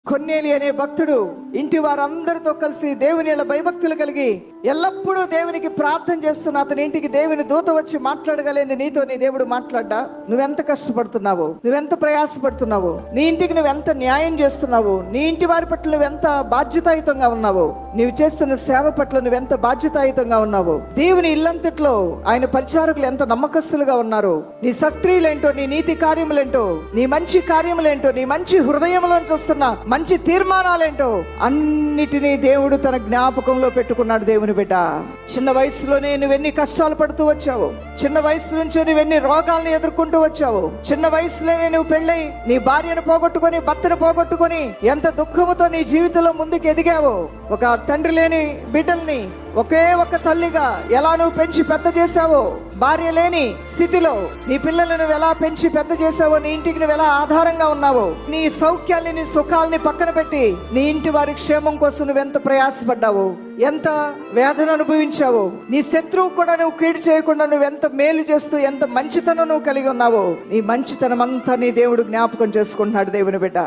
కొర్నేలి అనే భక్తుడు ఇంటి వారందరితో కలిసి దేవుని ఎలా భయభక్తులు కలిగి ఎల్లప్పుడూ దేవునికి ప్రార్థన చేస్తున్న అతని ఇంటికి దేవుని దూత వచ్చి మాట్లాడగలేంది నీతో నీ దేవుడు మాట్లాడ్డా? నువ్వెంత కష్టపడుతున్నావు, నువ్వెంత ప్రయాసపడుతున్నావు, నీ ఇంటికి నువ్వెంత న్యాయం చేస్తున్నావు, నీ ఇంటి వారి పట్ల నువ్వెంత బాధ్యతాయుతంగా ఉన్నావు, నీవు చేస్తున్న సేవ పట్ల నువ్వెంత బాధ్యతాయుతంగా ఉన్నావు, దేవుని ఇల్లంతట్లో ఆయన పరిచారకులు ఎంత నమ్మకస్తులుగా ఉన్నారు, నీ సత్క్రియలేంటో, నీ నీతి కార్యములేంటో, నీ మంచి కార్యములేంటో, నీ మంచి హృదయంలోంచి వస్తున్న మంచి తీర్మానాలేంటో అన్నిటినీ దేవుడు తన జ్ఞాపకంలో పెట్టుకున్నాడు. దేవుని బిడ్డ, చిన్న వయసులోనే నువ్వెన్ని కష్టాలు పడుతూ వచ్చావు, చిన్న వయసు నుంచే నువ్వెన్ని రోగాల్ని ఎదుర్కొంటూ వచ్చావు, చిన్న వయసులోనే నువ్వు పెళ్ళై నీ భార్యను పోగొట్టుకొని భర్తను పోగొట్టుకొని ఎంత దుఃఖముతో నీ జీవితంలో ముందుకు ఎదిగావు. ఒక తండ్రి లేని బిడ్డల్ని ఒకే ఒక తల్లిగా ఎలా నువ్వు పెంచి పెద్ద చేశావో, భార్య లేని స్థితిలో నీ పిల్లలను నువ్వు ఎలా పెంచి పెద్ద చేసావో, నీ ఇంటికి నువ్వు ఎలా ఆధారంగా ఉన్నావో, నీ సౌఖ్యాన్ని నీ సుఖాలని పక్కన పెట్టి నీ ఇంటి వారి క్షేమం కోసం నువ్వెంత ప్రయాసపడ్డావు, ఎంత వేదన అనుభవించావు, నీ శత్రువు కూడా నువ్వు కీడు చేయకుండా నువ్వెంత మేలు చేస్తూ ఎంత మంచితనం నువ్వు కలిగి ఉన్నావో, నీ మంచితనం అంతా నీ దేవుడు జ్ఞాపకం చేసుకుంటున్నాడు. దేవుని బిడ్డ,